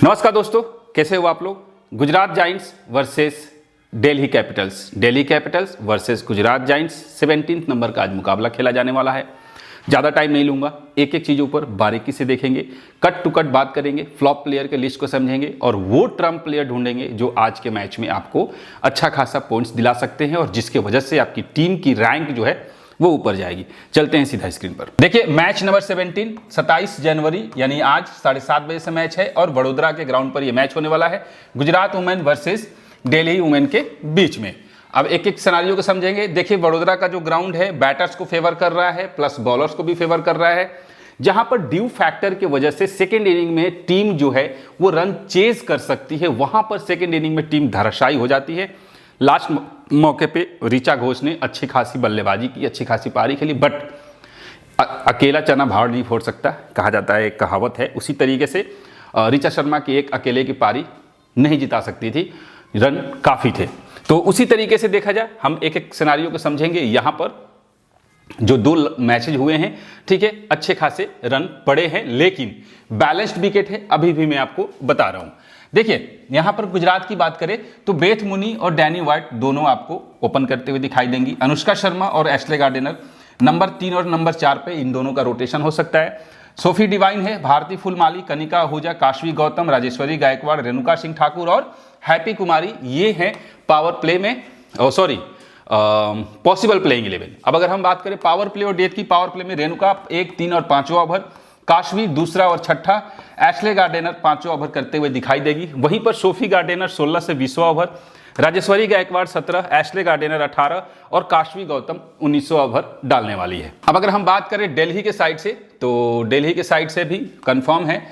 नमस्कार दोस्तों, कैसे हो आप लोग। Gujarat giants versus Delhi Capitals versus Gujarat giants 17 number का आज मुकाबला खेला जाने वाला है। ज़्यादा टाइम नहीं लूंगा, एक एक चीज़ों पर बारीकी से देखेंगे, कट टू कट बात करेंगे, फ्लॉप प्लेयर के लिस्ट को समझेंगे और वो ट्रम्प प्लेयर ढूंढेंगे जो आज के मैच में आपको अच्छा खासा पॉइंट्स दिला सकते हैं और जिसके वजह से आपकी टीम की रैंक जो है वो ऊपर जाएगी। चलते हैं सीधा स्क्रीन पर। देखिए मैच नंबर 17 27 जनवरी यानी आज 7:30 बजे से मैच है और वडोदरा के ग्राउंड पर यह मैच होने वाला है Gujarat women versus Delhi women के बीच में। अब एक एक सिनेरियो को समझेंगे। देखिए वडोदरा का जो ग्राउंड है बैटर्स को फेवर कर रहा है प्लस बॉलर्स को भी फेवर कर रहा है, जहां पर ड्यू फैक्टर की वजह से सेकेंड इनिंग में टीम जो है वो रन चेज कर सकती है, वहां पर सेकेंड इनिंग में टीम धराशायी हो जाती है। लास्ट मौके पे ऋचा घोष ने अच्छी खासी बल्लेबाजी की, अच्छी खासी पारी खेली, बट अकेला चना भाड़ नहीं फोड़ सकता, कहा जाता है, एक कहावत है। उसी तरीके से ऋचा शर्मा की एक अकेले की पारी नहीं जिता सकती थी, रन काफ़ी थे। तो उसी तरीके से देखा जाए, हम एक एक सिनेरियो को समझेंगे। यहाँ पर जो दो मैचेज हुए हैं, ठीक है, अच्छे खासे रन पड़े हैं लेकिन बैलेंस्ड विकेट है, अभी भी मैं आपको बता रहा हूँ। देखिए यहां पर गुजरात की बात करें तो बेथ मुनी और डैनी व्हाइट दोनों आपको ओपन करते हुए दिखाई देंगी। अनुष्का शर्मा और एश्ले गार्डनर नंबर 3 और नंबर 4 पे इन दोनों का रोटेशन हो सकता है। सोफी डिवाइन है, भारती फुलमाली, कनिका आहूजा, काशवी गौतम, राजेश्वरी गायकवाड़, रेणुका सिंह ठाकुर और हैप्पी कुमारी, ये हैं पावर प्ले में पॉसिबल प्लेइंग 11। अब अगर हम बात करें पावर प्ले और डेथ की, पावर प्ले में रेणुका 1, 3 और 5वां ओवर, काशवी दूसरा और छठा, एश्ले गार्डनर 5वां ओवर करते हुए दिखाई देगी। वहीं पर सोफी गार्डनर 16 से 20वां over, Rajeshwari Gayakwad 17, Ashleigh Gardner 18 और काशवी गौतम 19वां ओवर डालने वाली है। अब अगर हम बात करें दिल्ली के साइड से, तो दिल्ली के साइड से भी कंफर्म है,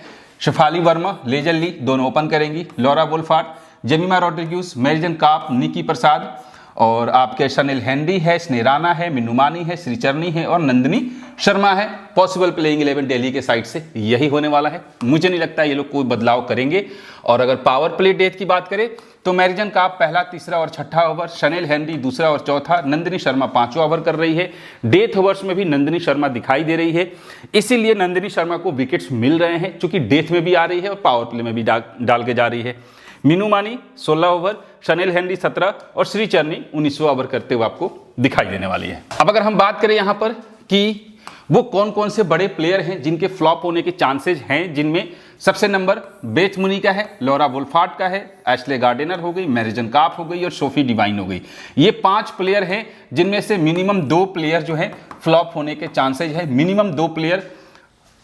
शेफाली वर्मा, लेजर ली दोनों ओपन करेंगी, लॉरा वुल्फार्ड, जेमिमा रोड्रिग्यूज, मेरिजन काप, निकी प्रसाद और आपके शनेल हेनरी है, स्नेह राणा है, मिनुमानी है, श्रीचरनी है और नंदिनी शर्मा है। पॉसिबल प्लेइंग 11 दिल्ली के साइड से यही होने वाला है। मुझे नहीं लगता ये लोग कोई बदलाव करेंगे। और अगर पावर प्ले डेथ की बात करें तो मेरिजन काप पहला, तीसरा और छठा ओवर, शनेल हेनरी दूसरा और चौथा, नंदिनी शर्मा 5वां ओवर कर रही है। डेथ ओवर्स में भी नंदिनी शर्मा दिखाई दे रही है, इसीलिए नंदिनी शर्मा को विकेट्स मिल रहे हैं, चूंकि डेथ में भी आ रही है और पावर प्ले में भी डाल के जा रही है। मीनू मानी 16 ओवर, शनेल हेनरी 17 और श्रीचरनी 19वां ओवर करते हुए आपको दिखाई देने वाली है। अब अगर हम बात करें यहाँ पर कि वो कौन कौन से बड़े प्लेयर हैं जिनके फ्लॉप होने के चांसेस हैं, जिनमें सबसे नंबर बेथ मुनी का है, लॉरा वुल्फार्ड का है, एश्ले गार्डनर हो गई, मेरिजन काप हो गई और सोफी डिवाइन हो गई। ये 5 प्लेयर हैं जिनमें से मिनिमम 2 प्लेयर जो है फ्लॉप होने के चांसेज है। मिनिमम 2 प्लेयर,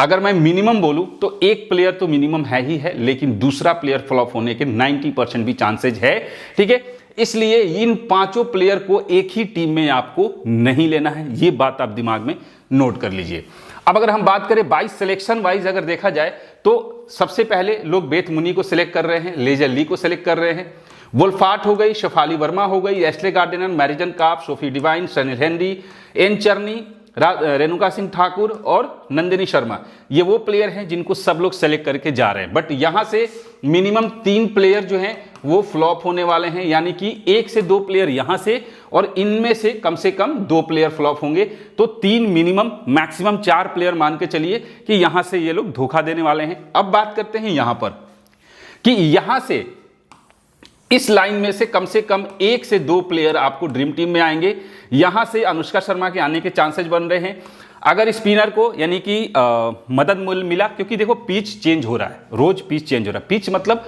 अगर मैं मिनिमम बोलूं तो एक प्लेयर तो मिनिमम है ही है, लेकिन दूसरा प्लेयर फ्लॉप होने के 90% भी चांसेज है, ठीक है। इसलिए इन 5 प्लेयर को एक ही टीम में आपको नहीं लेना है, ये बात आप दिमाग में नोट कर लीजिए। अब अगर हम बात करें 22 सिलेक्शन वाइज अगर देखा जाए तो सबसे पहले लोग बेथ मुनी को सिलेक्ट कर रहे हैं, लेजर ली को सिलेक्ट कर रहे हैं, वुल्फार्ड हो गई, शेफाली वर्मा हो गई, Ashleigh Gardner, Marizanne Kapp, Sophie Devine, Shinelle Henry, N Charani, Renuka Singh Thakur और नंदिनी शर्मा, ये वो प्लेयर हैं जिनको सब लोग सेलेक्ट करके जा रहे हैं। बट यहां से मिनिमम 3 प्लेयर जो हैं वो फ्लॉप होने वाले हैं, यानी कि 1 से 2 प्लेयर यहां से और इनमें से कम 2 प्लेयर फ्लॉप होंगे। तो 3 मिनिमम, मैक्सिमम 4 प्लेयर मान के चलिए कि यहां से ये लोग धोखा देने वाले हैं। अब बात करते हैं यहां पर कि यहां से इस लाइन में से कम 1 से 2 प्लेयर आपको ड्रीम टीम में आएंगे। यहां से अनुष्का शर्मा के आने के चांसेस बन रहे हैं। अगर स्पिनर को यानी कि मदद मिला, क्योंकि देखो पिच चेंज हो रहा है, रोज पिच चेंज हो रहा है। पिच मतलब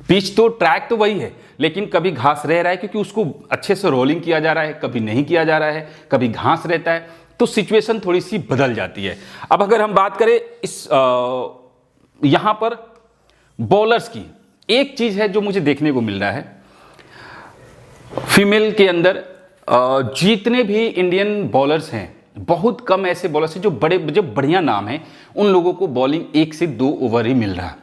पिच तो ट्रैक तो वही है, लेकिन कभी घास रह रहा है क्योंकि उसको अच्छे से रोलिंग किया जा रहा है, कभी नहीं किया जा रहा है, कभी घास रहता है, तो सिचुएशन थोड़ी सी बदल जाती है। अब अगर हम बात करें इस यहां पर बॉलर्स की, एक चीज है जो मुझे देखने को मिल रहा है फीमेल के अंदर, जितने भी इंडियन बॉलर्स हैं बहुत कम ऐसे बॉलर्स हैं जो बढ़िया नाम हैं, उन लोगों को बॉलिंग 1 से 2 ओवर ही मिल रहा है।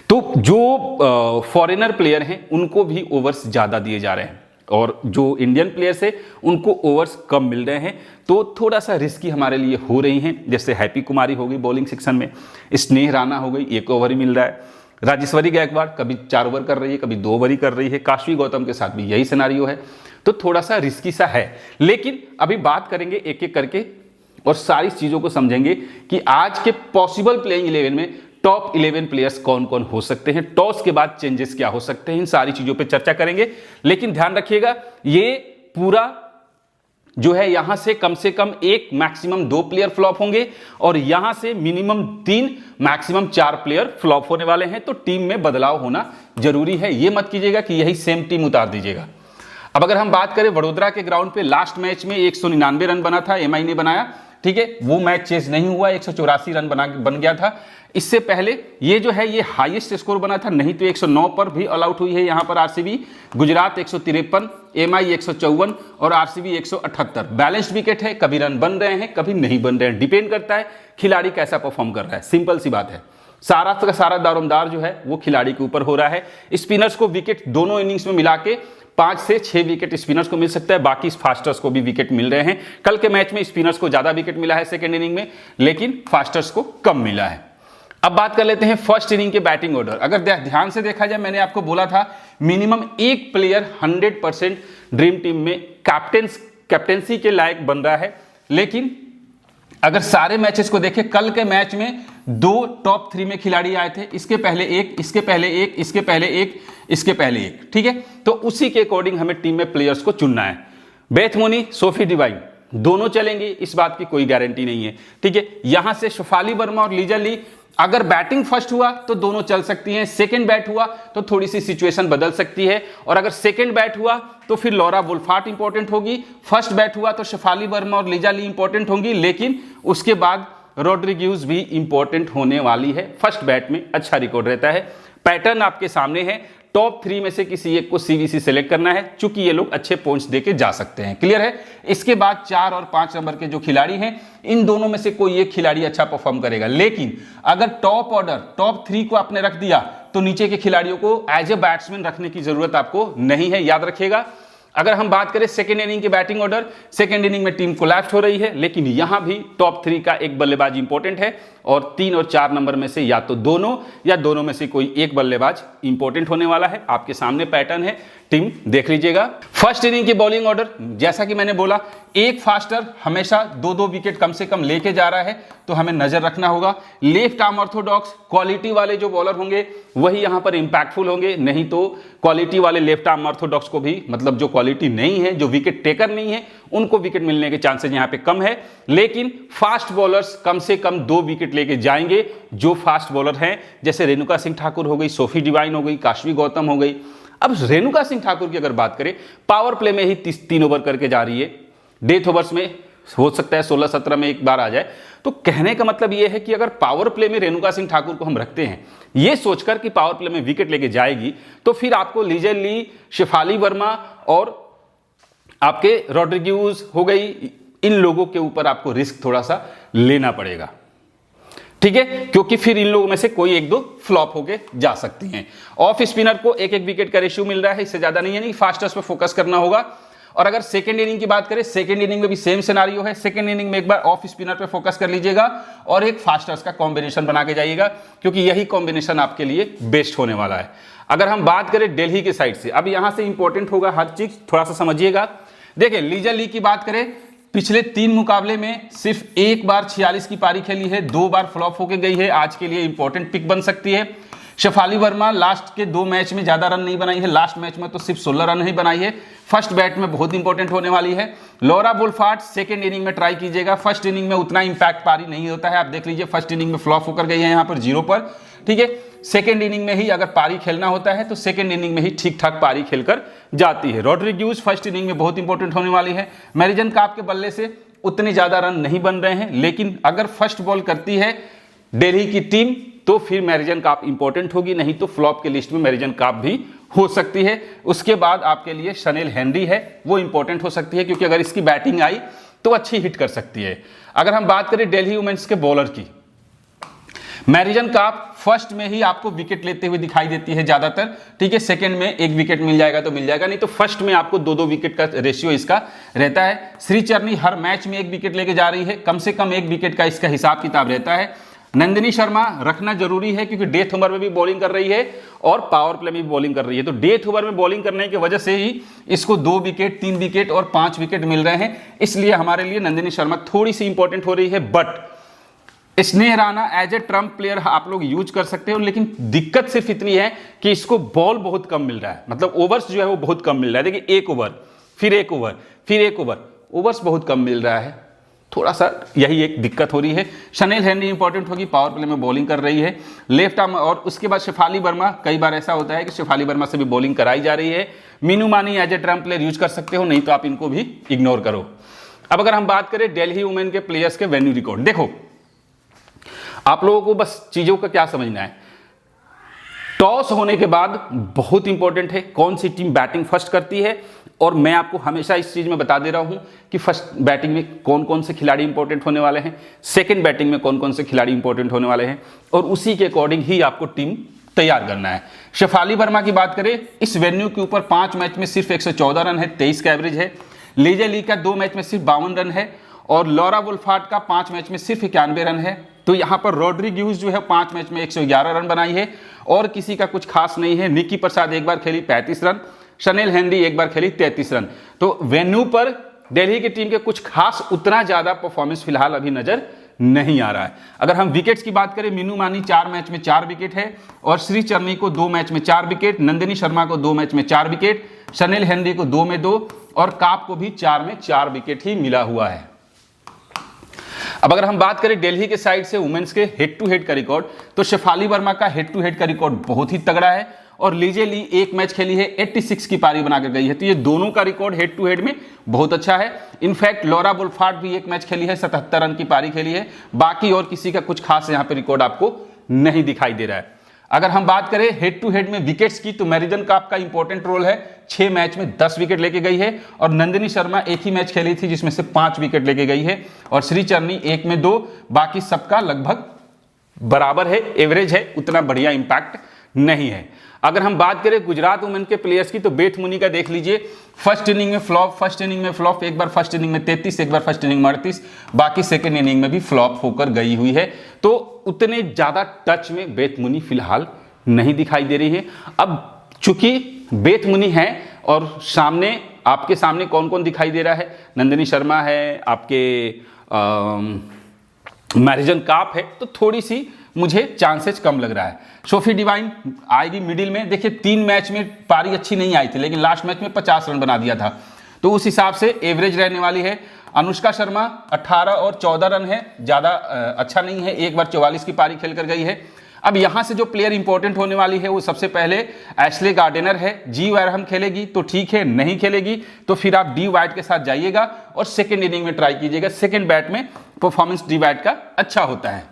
तो जो फॉरेनर प्लेयर हैं उनको भी ओवर्स ज़्यादा दिए जा रहे हैं और जो इंडियन प्लेयर्स हैं उनको ओवर्स कम मिल रहे हैं, तो थोड़ा सा रिस्की हमारे लिए हो रही हैं। जैसे हैप्पी कुमारी हो गई बॉलिंग सेक्शन में, स्नेह राणा हो गई 1 ओवर ही मिल रहा है, राजेश्वरी गायकवाड़ कभी 4 ओवर कर रही है, कभी 2 ओवर ही कर रही है, काशवी गौतम के साथ भी यही सिनेरियो है, तो थोड़ा सा रिस्की सा है। लेकिन अभी बात करेंगे एक एक करके और सारी चीज़ों को समझेंगे कि आज के पॉसिबल प्लेइंग 11 में टॉप 11 प्लेयर्स कौन कौन हो सकते हैं, टॉस के बाद चेंजेस क्या हो सकते हैं, इन सारी चीजों पे चर्चा करेंगे। लेकिन ध्यान रखिएगा ये पूरा जो है यहां से कम एक मैक्सिमम 2 प्लेयर फ्लॉप होंगे और यहां से मिनिमम 3 मैक्सिमम 4 प्लेयर फ्लॉप होने वाले हैं। तो टीम में बदलाव होना जरूरी है, ये मत कीजिएगा कि यही सेम टीम उतार दीजिएगा। अब अगर हम बात करें वडोदरा के ग्राउंड पे लास्ट मैच में 199 रन बना था, एमआई ने बनाया, ठीक है, वो मैच चेस नहीं हुआ, 184 रन बन गया था। इससे पहले ये जो है ये हाईएस्ट स्कोर बना था, नहीं तो 109 पर भी ऑल आउट हुई है यहां पर आरसीबी। गुजरात 153, एमआई 154 और आरसीबी 178। बैलेंस्ड विकेट है, कभी रन बन रहे हैं कभी नहीं बन रहे हैं, डिपेंड करता है खिलाड़ी कैसा परफॉर्म कर रहा है, सिंपल सी बात है। सारा का सारा दारोमदार जो है वो खिलाड़ी के ऊपर हो रहा है। स्पिनर्स को विकेट दोनों इनिंग्स में मिला के 5 से 6 विकेट स्पिनर्स को मिल सकता है, बाकी फास्टर्स को भी विकेट मिल रहे हैं। कल के मैच में स्पिनर्स को ज्यादा विकेट मिला है सेकेंड इनिंग में, लेकिन फास्टर्स को कम मिला है। अब बात कर लेते हैं फर्स्ट इनिंग के बैटिंग ऑर्डर। अगर ध्यान से देखा जाए, मैंने आपको बोला था मिनिमम एक प्लेयर 100% ड्रीम टीम में कैप्टेंसी के लायक बन रहा है। लेकिन अगर सारे मैचेस को देखें, कल के मैच में 2 टॉप 3 में खिलाड़ी आए थे, इसके पहले एक, इसके पहले एक, इसके पहले एक, इसके पहले एक, ठीक है। तो उसी के अकॉर्डिंग हमें टीम में प्लेयर्स को चुनना है। बेथ मोनी, सोफी डिवाइन दोनों चलेंगे, इस बात की कोई गारंटी नहीं है, ठीक है। यहां से शेफाली वर्मा और लीजा ली, अगर बैटिंग फर्स्ट हुआ तो दोनों चल सकती हैं, सेकंड बैट हुआ तो थोड़ी सी सिचुएशन बदल सकती है, और अगर सेकंड बैट हुआ तो फिर लॉरा वुल्फार्ट इंपॉर्टेंट होगी, फर्स्ट बैट हुआ तो शेफाली वर्मा और लीजा ली इंपॉर्टेंट होंगी, लेकिन उसके बाद रॉड्रिग्यूज भी इंपॉर्टेंट होने वाली है। फर्स्ट बैट में अच्छा रिकॉर्ड रहता है। पैटर्न आपके सामने है, टॉप 3 में से किसी एक को सीवीसी सेलेक्ट करना है, चूंकि ये लोग अच्छे पॉइंट्स देके जा सकते हैं, क्लियर है। इसके बाद 4 और 5 नंबर के जो खिलाड़ी हैं, इन दोनों में से कोई एक खिलाड़ी अच्छा परफॉर्म करेगा। लेकिन अगर टॉप ऑर्डर टॉप 3 को आपने रख दिया तो नीचे के खिलाड़ियों को एज ए बैट्समैन रखने की जरूरत आपको नहीं है, याद रखिएगा। अगर हम बात करें सेकेंड इनिंग की बैटिंग ऑर्डर, सेकेंड इनिंग में टीम कोलैप्स हो रही है, लेकिन यहां भी टॉप 3 का एक बल्लेबाज इंपॉर्टेंट है, और 3 और 4 नंबर में से या तो दोनों या दोनों में से कोई एक बल्लेबाज इंपॉर्टेंट होने वाला है। आपके सामने पैटर्न है, टीम देख लीजिएगा। फर्स्ट इनिंग की बॉलिंग ऑर्डर, जैसा कि मैंने बोला, एक फास्टर हमेशा 2-2 विकेट कम से कम लेके जा रहा है, तो हमें नजर रखना होगा। लेफ्ट आर्म ऑर्थोडॉक्स क्वालिटी वाले जो बॉलर होंगे वही यहां पर इंपैक्टफुल होंगे, नहीं तो क्वालिटी वाले लेफ्ट आर्म ऑर्थोडॉक्स को भी, मतलब जो क्वालिटी नहीं है, जो विकेट टेकर नहीं है, उनको विकेट मिलने के चांसेस यहां पे कम है। लेकिन फास्ट बॉलर्स कम से कम 2 विकेट लेके जाएंगे, जो फास्ट बॉलर हैं, जैसे रेणुका सिंह ठाकुर हो गई, सोफी डिवाइन हो गई, काशवी गौतम हो गई। अब रेणुका सिंह ठाकुर की अगर बात करें, पावर प्ले में ही 3 ओवर करके जा रही है, डेथ ओवर्स में हो सकता है 16-17 में एक बार आ जाए। तो कहने का मतलब यह है कि अगर पावर प्ले में रेणुका सिंह ठाकुर को हम रखते हैं, ये सोचकर कि पावर प्ले में विकेट लेके जाएगी, तो फिर आपको लीजा ली, शेफाली वर्मा और आपके रॉड्रिग्यूज हो गई, इन लोगों के ऊपर आपको रिस्क थोड़ा सा लेना पड़ेगा, ठीक है, क्योंकि फिर इन लोगों में से कोई 1-2 फ्लॉप होके जा सकती हैं। ऑफ स्पिनर को 1-1 विकेट का रेशियो मिल रहा है, इससे ज्यादा नहीं है, नहीं फास्टर्स पे फोकस करना होगा। और अगर सेकंड इनिंग की बात करें, सेकंड इनिंग में भी सेम सिनारियो है। सेकंड इनिंग में एक बार ऑफ स्पिनर पे फोकस कर लीजिएगा और एक फास्टर्स का कॉम्बिनेशन बना के जाइएगा, क्योंकि यही कॉम्बिनेशन आपके लिए बेस्ट होने वाला है। अगर हम बात करें दिल्ली की साइड से, अब यहां से इंपॉर्टेंट होगा हर चीज, थोड़ा सा समझिएगा। देखिए लीजा ली की बात करें, पिछले 3 मुकाबले में सिर्फ एक बार 46 की पारी खेली है, 2 बार फ्लॉप होके गई है, आज के लिए इंपॉर्टेंट पिक बन सकती है। शेफाली वर्मा लास्ट के 2 मैच में ज्यादा रन नहीं बनाई है, लास्ट मैच में तो सिर्फ 16 रन ही बनाई है, फर्स्ट बैट में बहुत इंपॉर्टेंट होने वाली है। लॉरा वुल्फार्ट सेकंड इनिंग में ट्राई कीजिएगा, फर्स्ट इनिंग में उतना इंपैक्ट पारी नहीं होता है, आप देख लीजिए फर्स्ट इनिंग में फ्लॉप होकर गई है यहाँ पर 0 पर, ठीक है। सेकंड इनिंग में ही अगर पारी खेलना होता है तो सेकंड इनिंग में ही ठीक ठाक पारी खेलकर जाती है। रॉड्रिग्यूज फर्स्ट इनिंग में बहुत इंपॉर्टेंट होने वाली है। मैरिजन काप के बल्ले से उतने ज्यादा रन नहीं बन रहे हैं, लेकिन अगर फर्स्ट बॉल करती है दिल्ली की टीम तो फिर मैरिजन काप इंपॉर्टेंट होगी, नहीं तो फ्लॉप के लिस्ट में मैरिजन काप भी हो सकती है। उसके बाद आपके लिए शनेल हेनरी है, वो इंपॉर्टेंट हो सकती है, क्योंकि अगर इसकी बैटिंग आई तो अच्छी हिट कर सकती है। अगर हम बात करें दिल्ली वुमेन्स के बॉलर की, मैरिजन काप फर्स्ट में ही आपको विकेट लेते हुए दिखाई देती है ज्यादातर, ठीक है। सेकंड में 1 विकेट मिल जाएगा तो मिल जाएगा, नहीं तो फर्स्ट में आपको 2-2 विकेट का रेशियो इसका रहता है। श्रीचरनी हर मैच में 1 विकेट लेके जा रही है, कम से कम 1 विकेट का इसका हिसाब किताब रहता है। नंदिनी शर्मा रखना जरूरी है, क्योंकि डेथ ओवर में भी बॉलिंग कर रही है और पावर प्ले में भी बॉलिंग कर रही है, तो डेथ ओवर में बॉलिंग करने की वजह से ही इसको 2 विकेट, 3 विकेट और 5 विकेट मिल रहे हैं, इसलिए हमारे लिए नंदिनी शर्मा थोड़ी सी इंपॉर्टेंट हो रही है। But Sneh Rana as a trump player आप लोग यूज कर सकते हो, लेकिन दिक्कत सिर्फ इतनी है कि इसको बॉल बहुत कम मिल रहा है, मतलब ओवर्स जो है वो बहुत कम मिल रहा है। देखिए एक ओवर फिर एक ओवर फिर एक ओवर, ओवर्स बहुत कम मिल रहा है, थोड़ा सा यही एक दिक्कत हो रही है। शनेल हेनरी इंपॉर्टेंट होगी, पावर प्ले में बॉलिंग कर रही है लेफ्ट आर्म, और उसके बाद शेफाली वर्मा, कई बार ऐसा होता है कि शेफाली वर्मा से भी बॉलिंग कराई जा रही है। Minnu Mani as a trump player use कर सकते हो, नहीं तो आप इनको भी इग्नोर करो। अब अगर हम बात करें दिल्ली वुमेन के प्लेयर्स के वेन्यू रिकॉर्ड, देखो आप लोगों को बस चीजों का क्या समझना है, टॉस होने के बाद बहुत इंपॉर्टेंट है कौन सी टीम बैटिंग फर्स्ट करती है, और मैं आपको हमेशा इस चीज में बता दे रहा हूं कि फर्स्ट बैटिंग में कौन कौन से खिलाड़ी इंपॉर्टेंट होने वाले हैं, सेकंड बैटिंग में कौन कौन से खिलाड़ी इंपॉर्टेंट होने वाले हैं, और उसी के अकॉर्डिंग ही आपको टीम तैयार करना है। शेफाली वर्मा की बात करें, इस वेन्यू के ऊपर 5 मैच में सिर्फ 114 रन है, 23 का एवरेज है। लीजे ली का 2 मैच में सिर्फ 52 रन है, और लॉरा वुल्फार्ड का 5 मैच में सिर्फ 91 रन है। तो यहां पर रॉड्रिग्यूज जो है 5 मैच में 111 रन बनाई है, और किसी का कुछ खास नहीं है। निकी प्रसाद एक बार खेली 35 रन, शनेल हेनरी एक बार खेली 33 रन। तो वेन्यू पर दिल्ली की टीम के कुछ खास उतना ज्यादा परफॉर्मेंस फिलहाल अभी नजर नहीं आ रहा है। अगर हम विकेट्स की बात करें, मीनू मानी 4 मैच में 4 विकेट है, और श्री चरनी को 2 मैच में 4 विकेट, नंदिनी शर्मा को 2 मैच में 4 विकेट, शनेल हेनरी को 2 में 2, और काप को भी 4 में 4 विकेट ही मिला हुआ है। अब अगर हम बात करें दिल्ली के साइड से वुमेन्स के हेड टू हेड का रिकॉर्ड, तो शेफाली वर्मा का हेड टू हेड का रिकॉर्ड बहुत ही तगड़ा है, और लीजे ली 1 मैच खेली है 86 की पारी बनाकर गई है। तो ये दोनों का रिकॉर्ड हेड टू हेड में बहुत अच्छा है। इनफैक्ट लॉरा वुल्फार्ड भी 1 मैच खेली है, 77 रन की पारी खेली है। बाकी और किसी का कुछ खास यहाँ पे रिकॉर्ड आपको नहीं दिखाई दे रहा है। अगर हम बात करें हेड टू हेड में विकेट्स की, तो मैरिजन काप का इंपॉर्टेंट रोल है, 6 मैच में 10 विकेट लेके गई है, और नंदिनी शर्मा 1 ही मैच खेली थी जिसमें से 5 विकेट लेके गई है, और श्री चरनी 1 में 2, बाकी सबका लगभग बराबर है, एवरेज है, उतना बढ़िया इंपैक्ट नहीं है। अगर हम बात करें गुजरात वुमेन के प्लेयर्स की, तो बेथ मुनी का देख लीजिए, फर्स्ट इनिंग में फ्लॉप, एक बार फर्स्ट इनिंग में 33, एक बार फर्स्ट इनिंग में 38, बाकी सेकंड इनिंग में भी फ्लॉप होकर गई हुई है। तो उतने ज्यादा टच में बेथ मुनी फिलहाल नहीं दिखाई दे रही है। अब चूंकि बेथ मुनी है, और सामने आपके सामने कौन कौन दिखाई दे रहा है, नंदिनी शर्मा है, आपके मैरिजन काप है, तो थोड़ी सी मुझे चांसेस कम लग रहा है। सोफी डिवाइन आएगी मिडिल में। देखिए 3 मैच में पारी अच्छी नहीं आई थी, लेकिन लास्ट मैच में 50 रन बना दिया था, तो उस हिसाब से एवरेज रहने वाली है। अनुष्का शर्मा 18 और 14 रन है, ज्यादा अच्छा नहीं है, एक बार 44 की पारी खेलकर गई है। अब यहां से जो प्लेयर इंपॉर्टेंट होने वाली है वो सबसे पहले एशले गार्डनर है। जी वैरहम खेलेगी तो ठीक है, नहीं खेलेगी तो फिर आप डी वाइट के साथ जाइएगा और सेकेंड इनिंग में ट्राई कीजिएगा। सेकेंड बैट में परफॉर्मेंस डी वाइट का अच्छा होता है।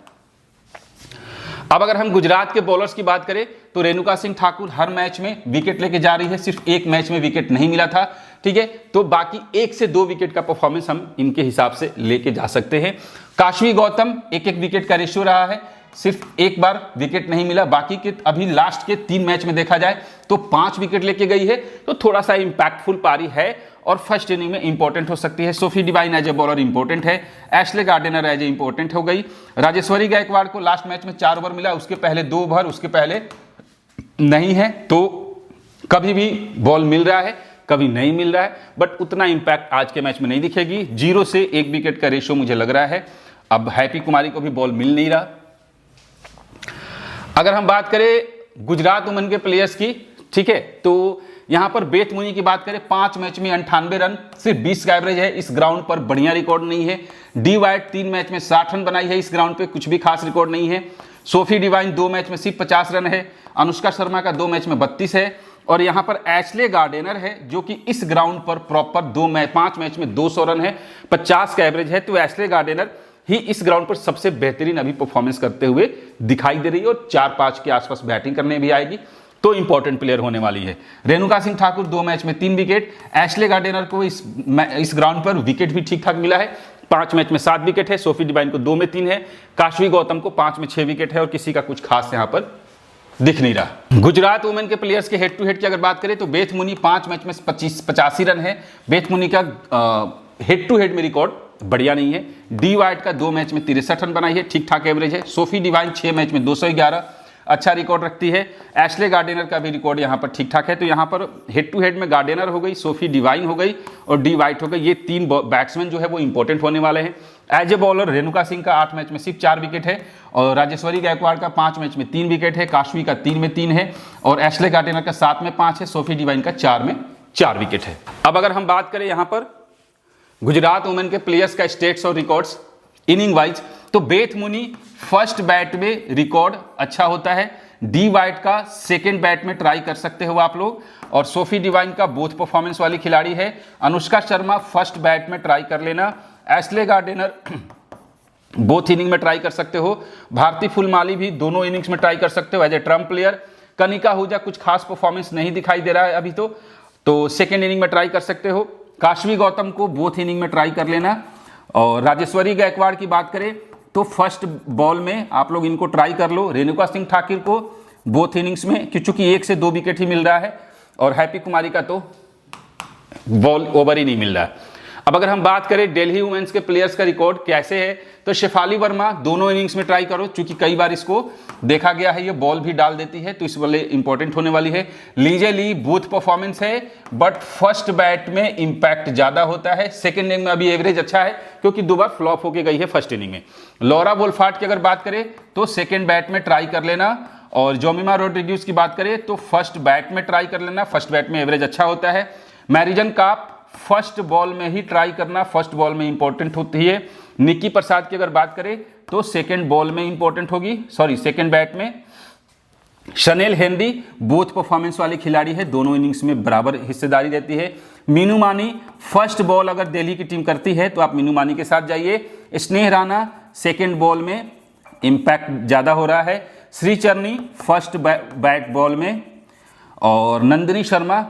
अब अगर हम गुजरात के बॉलर्स की बात करें तो रेणुका सिंह ठाकुर हर मैच में विकेट लेके जा रही है, सिर्फ एक मैच में विकेट नहीं मिला था, ठीक है, तो बाकी 1 से 2 विकेट का परफॉर्मेंस हम इनके हिसाब से लेके जा सकते हैं। काशवी गौतम 1-1 विकेट का रेशियो रहा है, सिर्फ एक बार विकेट नहीं मिला, बाकी के अभी लास्ट के 3 मैच में देखा जाए तो 5 विकेट लेके गई है, तो थोड़ा सा इंपैक्टफुल पारी है और फर्स्ट इनिंग में इंपॉर्टेंट हो सकती है। Sophie Devine as a bowler important है, Ashleigh Gardner as a important हो गई। राजेश्वरी गायकवाड़ को लास्ट मैच में 4 ओवर मिला, उसके पहले 2 ओवर, उसके पहले नहीं है, तो कभी भी बॉल मिल रहा है कभी नहीं मिल रहा है, बट उतना इंपैक्ट आज के मैच में नहीं दिखेगी। 0 से 1 विकेट का रेशियो मुझे लग रहा है। अब हैप्पी कुमारी को भी बॉल मिल नहीं रहा। अगर हम बात करें गुजरात वुमेन के प्लेयर्स की, ठीक है, तो यहां पर बेथ मुनी की बात करें 5 मैच में 98 रन, सिर्फ 20 का एवरेज है, इस ग्राउंड पर बढ़िया रिकॉर्ड नहीं है। डी वाइट 3 मैच में 60 रन बनाई है, इस ग्राउंड पे कुछ भी खास रिकॉर्ड नहीं है। सोफी डिवाइन 2 मैच में सिर्फ 50 रन है, अनुष्का शर्मा का 2 मैच में 32 है, और यहां पर एशले गार्डनर है जो कि इस ग्राउंड पर प्रॉपर 5 मैच में 200 रन है, 50 का एवरेज है। तो एशले गार्डनर ही इस ग्राउंड पर सबसे बेहतरीन अभी परफॉर्मेंस करते हुए दिखाई दे रही है, और 4-5 के आसपास बैटिंग करने भी आएगी, तो इंपॉर्टेंट प्लेयर होने वाली है। रेणुका सिंह ठाकुर 2 मैच में 3 विकेट, एशले गार्डनर को इस ग्राउंड पर विकेट भी ठीक ठाक मिला है, 5 मैच में 7 विकेट है। सोफी डिवाइन को 2 में 3 है, काशवी गौतम को 5 में 6 विकेट है, और किसी का कुछ खास यहां पर दिख नहीं रहा। गुजरात वुमेन के प्लेयर्स के हेड टू हेड की अगर बात करें तो बेथ मुनी 5 मैच में 85 रन है। बेथ मुनी का हेड टू हेड में रिकॉर्ड बढ़िया नहीं है। डी वाइट का 2 मैच में 63 रन बनाई है, ठीक ठाक एवरेज है। सोफी डिवाइन 6 मैच में 211, अच्छा रिकॉर्ड रखती है। एशले गार्डिनर का भी रिकॉर्ड यहाँ पर ठीक ठाक है। तो यहाँ पर हेड टू हेड में गार्डिनर हो गई, सोफी डिवाइन हो गई और डी वाइट हो गई। ये 3 बैट्समैन जो है वो इंपॉर्टेंट होने वाले हैं। As a bowler Renuka Singh का 8 मैच में सिर्फ 4 विकेट है और राजेश्वरी गायकवाड़ का 5 मैच में 3 विकेट है, काशवी का 3 में 3 है और एशले गार्डिनर का 7 में 5 है, सोफी डिवाइन का 4 में 4 विकेट है। अब अगर हम बात करें यहाँ पर गुजरात वुमेन के प्लेयर्स का स्टेट्स और रिकॉर्ड्स इनिंग वाइज, तो बेथ मुनी फर्स्ट बैट में रिकॉर्ड अच्छा होता है, डी वाइट का सेकेंड बैट में ट्राई कर सकते हो आप लोग और सोफी डिवाइन का बोथ परफॉर्मेंस वाली खिलाड़ी है। अनुष्का शर्मा फर्स्ट बैट में ट्राई कर लेना, एशले गार्डिनर बोथ इनिंग में ट्राई कर सकते हो, भारती फुलमाली भी दोनों इनिंग्स में ट्राई कर सकते हो as a trump player. Kanika Ahuja कुछ खास परफॉर्मेंस नहीं दिखाई दे रहा है अभी तो सेकेंड इनिंग में ट्राई कर सकते हो। काशवी गौतम को बोथ इनिंग में ट्राई कर लेना और राजेश्वरी गायकवाड़ की बात करें तो फर्स्ट बॉल में आप लोग इनको ट्राई कर लो। रेणुका सिंह ठाकुर को बोथ इनिंग्स में क्योंकि 1 से 2 विकेट ही मिल रहा है और हैप्पी कुमारी का तो बॉल ओवर ही नहीं मिल रहा है। अब अगर हम बात करें दिल्ली वुमेन्स के प्लेयर्स का रिकॉर्ड कैसे है तो शेफाली वर्मा दोनों इनिंग्स में ट्राई करो, क्योंकि कई बार इसको देखा गया है ये बॉल भी डाल देती है तो इस वाले इंपॉर्टेंट होने वाली है। लीजे ली बोथ परफॉर्मेंस है बट फर्स्ट बैट में इंपैक्ट ज्यादा होता है, सेकेंड इनिंग में अभी एवरेज अच्छा है क्योंकि 2 बार फ्लॉप होके गई है फर्स्ट इनिंग में। लॉरा वोल्फार्ट की अगर बात करें तो सेकेंड बैट में ट्राई कर लेना और जोमिमा रोड्रिग्यूज की बात करें तो फर्स्ट बैट में ट्राई कर लेना, फर्स्ट बैट में एवरेज अच्छा होता है। मैरिजन काप फर्स्ट बॉल में ही ट्राई करना, फर्स्ट बॉल में इंपॉर्टेंट होती है। निक्की प्रसाद की अगर बात करें तो सेकंड बॉल में इंपॉर्टेंट होगी, सेकंड बैट में। शनेल हेनरी बोथ परफॉर्मेंस वाली खिलाड़ी है, दोनों इनिंग्स में बराबर हिस्सेदारी रहती है। मीनू मानी फर्स्ट बॉल अगर दिल्ली की टीम करती है तो आप मीनू मानी के साथ जाइए। स्नेह राणा सेकंड बॉल में इंपैक्ट ज्यादा हो रहा है। श्रीचरनी फर्स्ट बैट बॉल में और नंदिनी शर्मा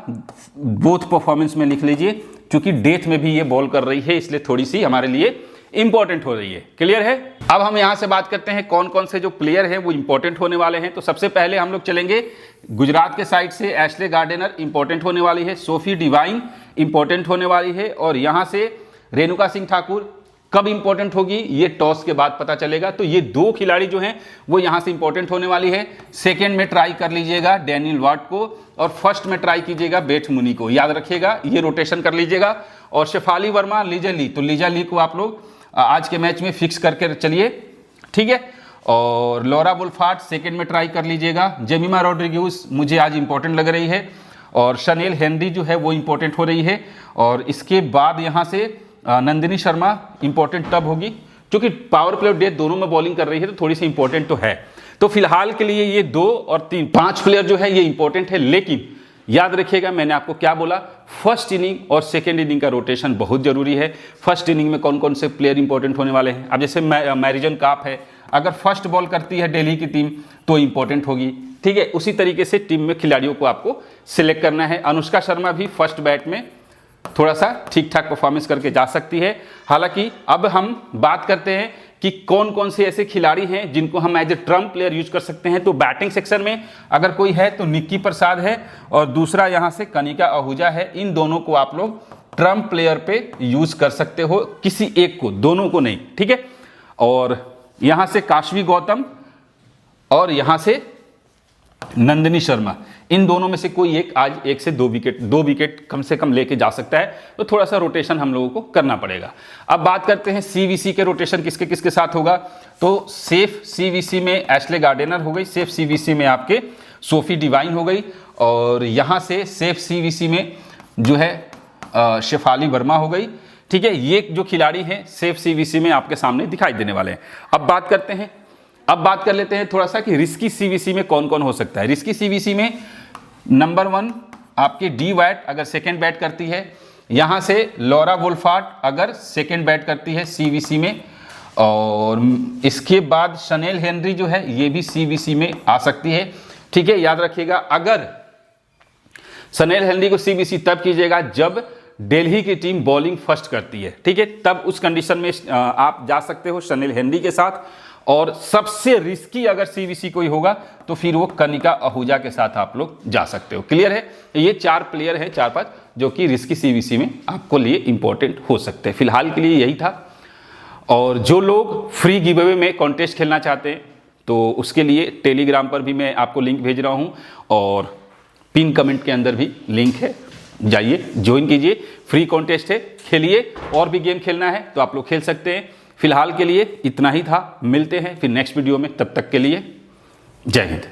बोथ परफॉर्मेंस में लिख लीजिए क्योंकि डेथ में भी ये बॉल कर रही है इसलिए थोड़ी सी हमारे लिए इंपॉर्टेंट हो रही है। क्लियर है। अब हम यहां से बात करते हैं कौन कौन से जो प्लेयर हैं वो इंपॉर्टेंट होने वाले हैं। तो सबसे पहले हम लोग चलेंगे गुजरात के साइड से, एशले गार्डिनर इंपॉर्टेंट होने वाली है, सोफी डिवाइन इंपॉर्टेंट होने वाली है और यहां से रेणुका सिंह ठाकुर कब इंपॉर्टेंट होगी ये टॉस के बाद पता चलेगा। तो ये 2 खिलाड़ी जो हैं वो यहां से इंपॉर्टेंट होने वाली है। सेकंड में ट्राई कर लीजिएगा डैनियल वार्ड को और फर्स्ट में ट्राई कीजिएगा बेथ मुनी को, याद रखिएगा ये रोटेशन कर लीजिएगा। और शेफाली वर्मा लीजा ली, तो लीजा ली को आप लोग आज के मैच में फिक्स करके चलिए, ठीक है। और लॉरा वोल्फार्ट सेकेंड में ट्राई कर लीजिएगा। जेमिमा रोड्रिग्यूज मुझे आज इंपॉर्टेंट लग रही है और शनेल हेनरी जो है वो इंपॉर्टेंट हो रही है और इसके बाद यहाँ से नंदिनी शर्मा इंपॉर्टेंट तब होगी क्योंकि पावर प्ले और डेथ दोनों में बॉलिंग कर रही है तो थोड़ी सी इंपॉर्टेंट तो है। तो फिलहाल के लिए ये 2 और 3 5 प्लेयर जो है ये इंपॉर्टेंट है, लेकिन याद रखिएगा मैंने आपको क्या बोला, फर्स्ट इनिंग और सेकेंड इनिंग का रोटेशन बहुत जरूरी है। फर्स्ट इनिंग में कौन कौन से प्लेयर इंपॉर्टेंट होने वाले हैं। अब जैसे मैरिजन काप है, अगर फर्स्ट बॉल करती है दिल्ली की टीम तो इंपॉर्टेंट होगी, ठीक है। उसी तरीके से टीम में खिलाड़ियों को आपको सिलेक्ट करना है। अनुष्का शर्मा भी फर्स्ट बैट में थोड़ा सा ठीक ठाक परफॉर्मेंस करके जा सकती है। हालांकि अब हम बात करते हैं कि कौन कौन से ऐसे खिलाड़ी हैं जिनको हम as a trump player use कर सकते हैं। तो बैटिंग सेक्शन में अगर कोई है तो निक्की प्रसाद है और दूसरा यहां से कनिका आहूजा है। इन दोनों को आप लोग ट्रम्प प्लेयर पे यूज कर सकते हो, किसी एक को, दोनों को नहीं, ठीक है। और यहां से काशवी गौतम और यहां से नंदिनी शर्मा, इन दोनों में से कोई एक आज 1 से 2 विकेट कम से कम लेके जा सकता है। तो थोड़ा सा रोटेशन हम लोगों को करना पड़ेगा। अब बात करते हैं सीवीसी के रोटेशन किसके किसके साथ होगा। तो सेफ सीवीसी में एशले गार्डिनर हो गई, सेफ सीवीसी में आपके सोफी डिवाइन हो गई और यहां से सेफ सीवीसी में जो है शेफाली वर्मा हो गई, ठीक है। ये जो खिलाड़ी हैं सेफ सीवीसी में आपके सामने दिखाई देने वाले हैं। अब बात कर लेते हैं थोड़ा सा कि रिस्की सीवीसी में कौन कौन हो सकता है। रिस्की सीवीसी में नंबर 1 आपकी डी वाइट अगर सेकेंड बैट करती है, यहां से लॉरा वोल्फार्ट अगर सेकेंड बैट करती है सीवीसी में और इसके बाद शनेल हेनरी जो है ये भी सीवीसी में आ सकती है, ठीक है। याद रखिएगा अगर शनेल हेनरी को सीवीसी तब कीजिएगा जब दिल्ली की टीम बॉलिंग फर्स्ट करती है, ठीक है। तब उस कंडीशन में आप जा सकते हो शनेल हेनरी के साथ। और सबसे रिस्की अगर सीवीसी कोई होगा तो फिर वो कनिका आहूजा के साथ आप लोग जा सकते हो। क्लियर है। ये 4 प्लेयर हैं, 4-5 जो कि रिस्की सीवीसी में आपको लिए इंपॉर्टेंट हो सकते हैं। फिलहाल के लिए यही था। और जो लोग फ्री गिव अवे में कॉन्टेस्ट खेलना चाहते हैं तो उसके लिए टेलीग्राम पर भी मैं आपको लिंक भेज रहा हूँ और पिन कमेंट के अंदर भी लिंक है, जाइए ज्वाइन कीजिए। फ्री कॉन्टेस्ट है, खेलिए। और भी गेम खेलना है तो आप लोग खेल सकते हैं। फिलहाल के लिए इतना ही था, मिलते हैं फिर नेक्स्ट वीडियो में, तब तक के लिए जय हिंद।